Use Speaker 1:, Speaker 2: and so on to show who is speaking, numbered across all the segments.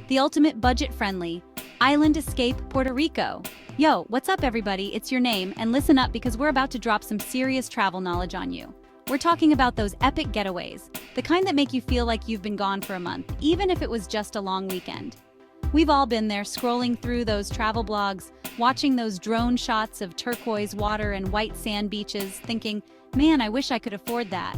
Speaker 1: the ultimate budget-friendly island escape Puerto Rico. Yo, what's up everybody? It's your name, and listen up because we're about to drop some serious travel knowledge on you. We're talking about those epic getaways, the kind that make you feel like you've been gone for a month, even if it was just a long weekend. We've all been there scrolling through those travel blogs, watching those drone shots of turquoise water and white sand beaches, thinking, man, I wish I could afford that.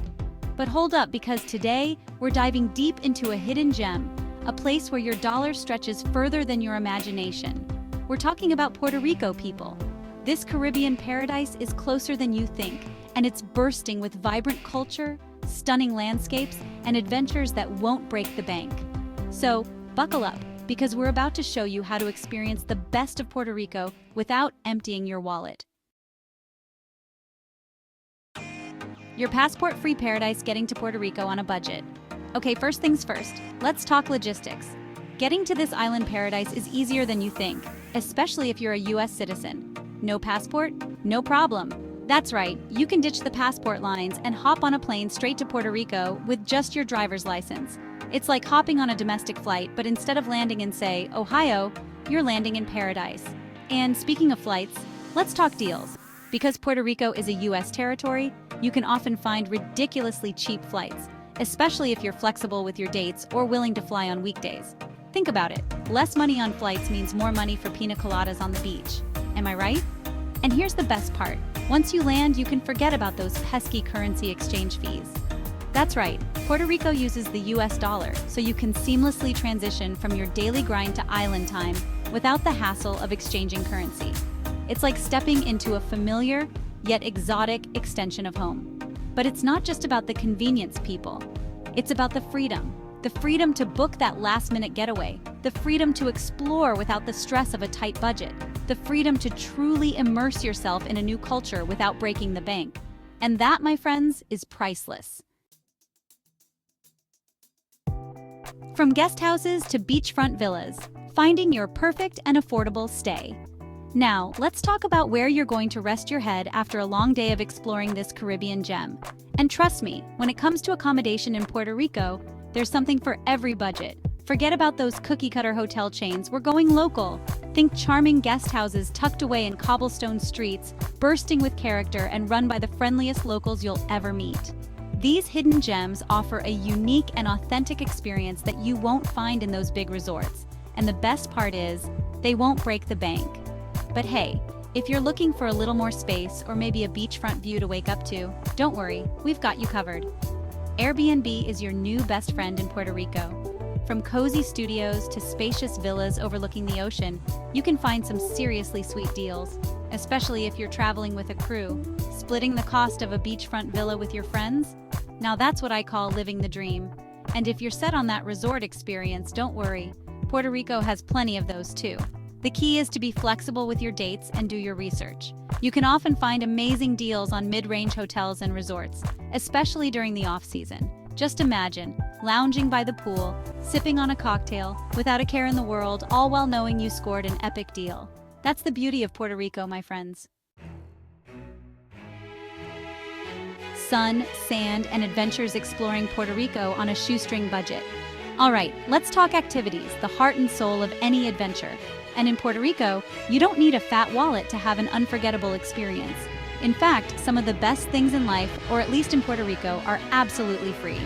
Speaker 1: But hold up, because today we're diving deep into a hidden gem, a place where your dollar stretches further than your imagination. We're talking about Puerto Rico, people. This Caribbean paradise is closer than you think, and it's bursting with vibrant culture, stunning landscapes, and adventures that won't break the bank. So, buckle up, because we're about to show you how to experience the best of Puerto Rico without emptying your wallet. Your passport-free paradise getting to Puerto Rico on a budget. Okay, first things first, let's talk logistics. Getting to this island paradise is easier than you think, especially if you're a US citizen. No passport? No problem. That's right, you can ditch the passport lines and hop on a plane straight to Puerto Rico with just your driver's license. It's like hopping on a domestic flight, but instead of landing in, say, Ohio, you're landing in paradise. And speaking of flights, let's talk deals. Because Puerto Rico is a US territory, you can often find ridiculously cheap flights, especially if you're flexible with your dates or willing to fly on weekdays. Think about it. Less money on flights means more money for pina coladas on the beach. Am I right? And here's the best part. Once you land, you can forget about those pesky currency exchange fees. That's right, Puerto Rico uses the US dollar, so you can seamlessly transition from your daily grind to island time without the hassle of exchanging currency. It's like stepping into a familiar, yet exotic extension of home. But it's not just about the convenience, people. It's about the freedom. The freedom to book that last-minute getaway. The freedom to explore without the stress of a tight budget. The freedom to truly immerse yourself in a new culture without breaking the bank. And that, my friends, is priceless. From guest houses to beachfront villas, finding your perfect and affordable stay. Now, let's talk about where you're going to rest your head after a long day of exploring this Caribbean gem. And trust me, when it comes to accommodation in Puerto Rico, there's something for every budget. Forget about those cookie-cutter hotel chains, we're going local. Think charming guest houses tucked away in cobblestone streets, bursting with character and run by the friendliest locals you'll ever meet. These hidden gems offer a unique and authentic experience that you won't find in those big resorts. And the best part is, they won't break the bank. But hey, if you're looking for a little more space or maybe a beachfront view to wake up to, don't worry, we've got you covered. Airbnb is your new best friend in Puerto Rico. From cozy studios to spacious villas overlooking the ocean, you can find some seriously sweet deals, especially if you're traveling with a crew. Splitting the cost of a beachfront villa with your friends? Now that's what I call living the dream. And if you're set on that resort experience, don't worry, Puerto Rico has plenty of those too. The key is to be flexible with your dates and do your research. You can often find amazing deals on mid-range hotels and resorts, especially during the off-season. Just imagine, lounging by the pool, sipping on a cocktail, without a care in the world, all while knowing you scored an epic deal. That's the beauty of Puerto Rico, my friends. Sun, sand, and adventures exploring Puerto Rico on a shoestring budget. All right, let's talk activities, the heart and soul of any adventure. And in Puerto Rico, you don't need a fat wallet to have an unforgettable experience. In fact, some of the best things in life, or at least in Puerto Rico, are absolutely free.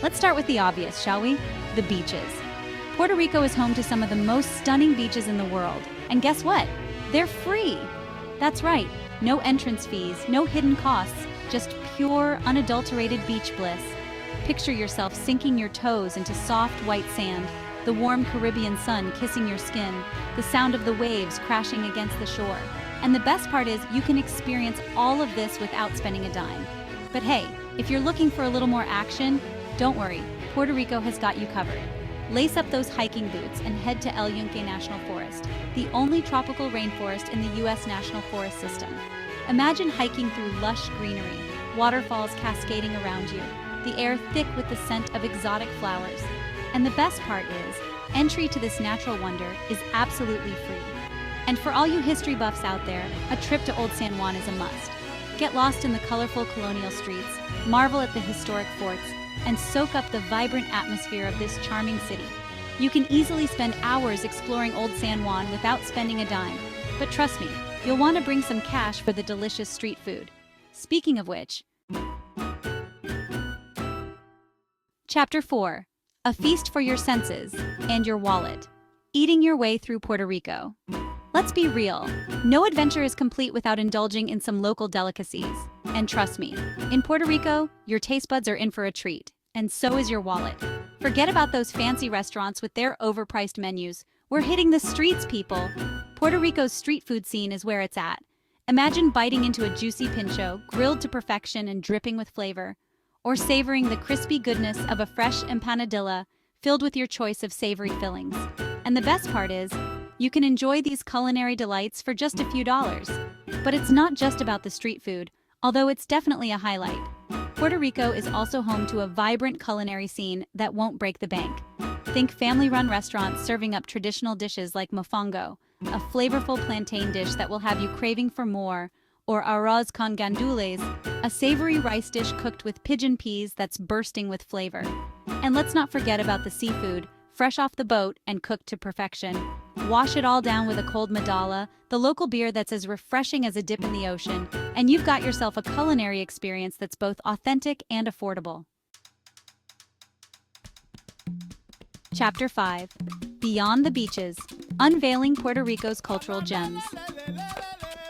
Speaker 1: Let's start with the obvious, shall we? The beaches. Puerto Rico is home to some of the most stunning beaches in the world. And guess what? They're free! That's right, no entrance fees, no hidden costs, just pure, unadulterated beach bliss. Picture yourself sinking your toes into soft white sand, the warm Caribbean sun kissing your skin, the sound of the waves crashing against the shore. And the best part is you can experience all of this without spending a dime. But hey, if you're looking for a little more action, don't worry, Puerto Rico has got you covered. Lace up those hiking boots and head to El Yunque National Forest, the only tropical rainforest in the US National Forest System. Imagine hiking through lush greenery, waterfalls cascading around you, the air thick with the scent of exotic flowers. And the best part is, entry to this natural wonder is absolutely free. And for all you history buffs out there, a trip to Old San Juan is a must. Get lost in the colorful colonial streets, marvel at the historic forts, and soak up the vibrant atmosphere of this charming city. You can easily spend hours exploring Old San Juan without spending a dime. But trust me, you'll want to bring some cash for the delicious street food. Speaking of which, Chapter 4. A feast for your senses and your wallet. Eating your way through Puerto Rico. Let's be real, no adventure is complete without indulging in some local delicacies. And trust me, in Puerto Rico, your taste buds are in for a treat, and so is your wallet. Forget about those fancy restaurants with their overpriced menus. We're hitting the streets, people. Puerto Rico's street food scene is where it's at. Imagine biting into a juicy pincho, grilled to perfection and dripping with flavor, or savoring the crispy goodness of a fresh empanadilla filled with your choice of savory fillings. And the best part is, you can enjoy these culinary delights for just a few dollars. But it's not just about the street food, although it's definitely a highlight. Puerto Rico is also home to a vibrant culinary scene that won't break the bank. Think family-run restaurants serving up traditional dishes like mofongo, a flavorful plantain dish that will have you craving for more, or arroz con gandules, a savory rice dish cooked with pigeon peas that's bursting with flavor. And let's not forget about the seafood, fresh off the boat and cooked to perfection. Wash it all down with a cold medalla, the local beer that's as refreshing as a dip in the ocean, and you've got yourself a culinary experience that's both authentic and affordable. Chapter 5. Beyond the Beaches. Unveiling Puerto Rico's Cultural Gems.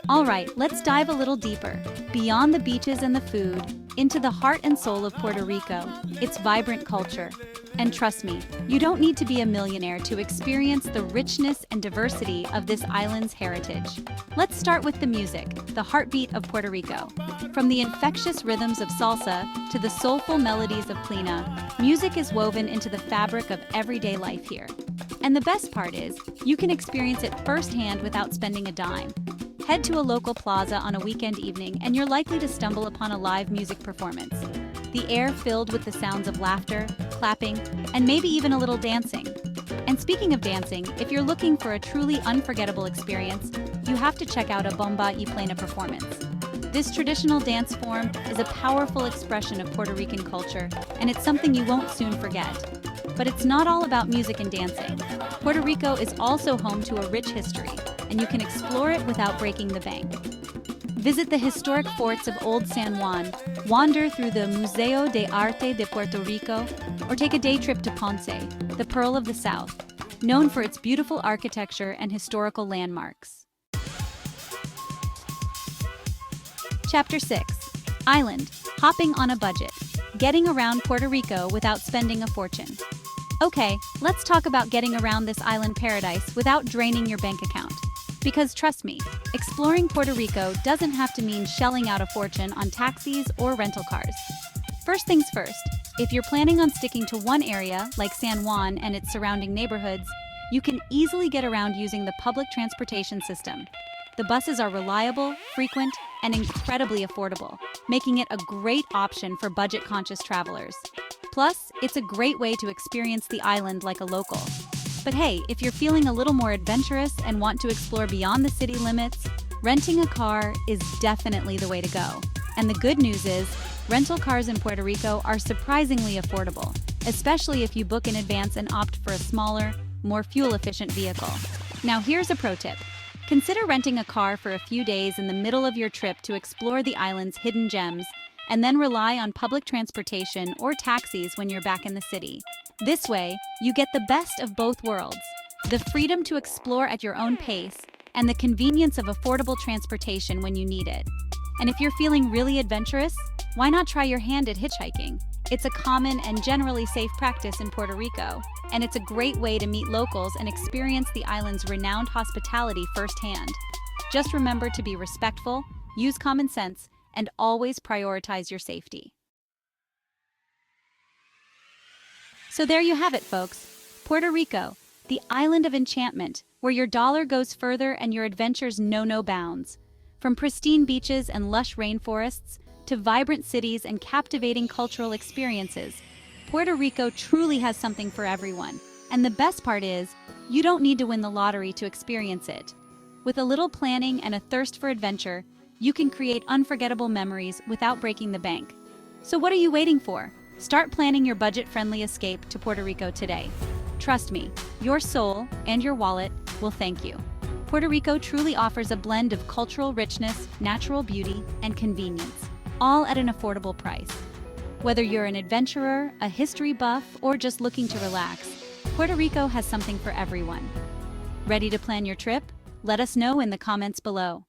Speaker 1: Alright, let's dive a little deeper. Beyond the beaches and the food, into the heart and soul of Puerto Rico, its vibrant culture. And trust me, you don't need to be a millionaire to experience the richness and diversity of this island's heritage. Let's start with the music, the heartbeat of Puerto Rico. From the infectious rhythms of salsa to the soulful melodies of plena, music is woven into the fabric of everyday life here. And the best part is, you can experience it firsthand without spending a dime. Head to a local plaza on a weekend evening and you're likely to stumble upon a live music performance. The air filled with the sounds of laughter, clapping, and maybe even a little dancing. And speaking of dancing, if you're looking for a truly unforgettable experience, you have to check out a bomba y plena performance. This traditional dance form is a powerful expression of Puerto Rican culture, and it's something you won't soon forget. But it's not all about music and dancing. Puerto Rico is also home to a rich history, and you can explore it without breaking the bank. Visit the historic forts of Old San Juan, wander through the Museo de Arte de Puerto Rico, or take a day trip to Ponce, the Pearl of the South, known for its beautiful architecture and historical landmarks. Chapter 6. Island, hopping on a budget. Getting around Puerto Rico without spending a fortune. Okay, let's talk about getting around this island paradise without draining your bank account. Because trust me, exploring Puerto Rico doesn't have to mean shelling out a fortune on taxis or rental cars. First things first, if you're planning on sticking to one area, like San Juan and its surrounding neighborhoods, you can easily get around using the public transportation system. The buses are reliable, frequent, and incredibly affordable, making it a great option for budget-conscious travelers. Plus, it's a great way to experience the island like a local. But hey, if you're feeling a little more adventurous and want to explore beyond the city limits, renting a car is definitely the way to go. And the good news is, rental cars in Puerto Rico are surprisingly affordable, especially if you book in advance and opt for a smaller, more fuel-efficient vehicle. Now here's a pro tip. Consider renting a car for a few days in the middle of your trip to explore the island's hidden gems, and then rely on public transportation or taxis when you're back in the city. This way, you get the best of both worlds, the freedom to explore at your own pace and the convenience of affordable transportation when you need it. And if you're feeling really adventurous, why not try your hand at hitchhiking? It's a common and generally safe practice in Puerto Rico, and it's a great way to meet locals and experience the island's renowned hospitality firsthand. Just remember to be respectful, use common sense, and always prioritize your safety. So there you have it, folks. Puerto Rico, the island of enchantment, where your dollar goes further and your adventures know no bounds. From pristine beaches and lush rainforests to vibrant cities and captivating cultural experiences, Puerto Rico truly has something for everyone. And the best part is, you don't need to win the lottery to experience it. With a little planning and a thirst for adventure, you can create unforgettable memories without breaking the bank. So what are you waiting for? Start planning your budget-friendly escape to Puerto Rico today. Trust me, your soul and your wallet will thank you. Puerto Rico truly offers a blend of cultural richness, natural beauty, and convenience, all at an affordable price. Whether you're an adventurer, a history buff, or just looking to relax, Puerto Rico has something for everyone. Ready to plan your trip? Let us know in the comments below.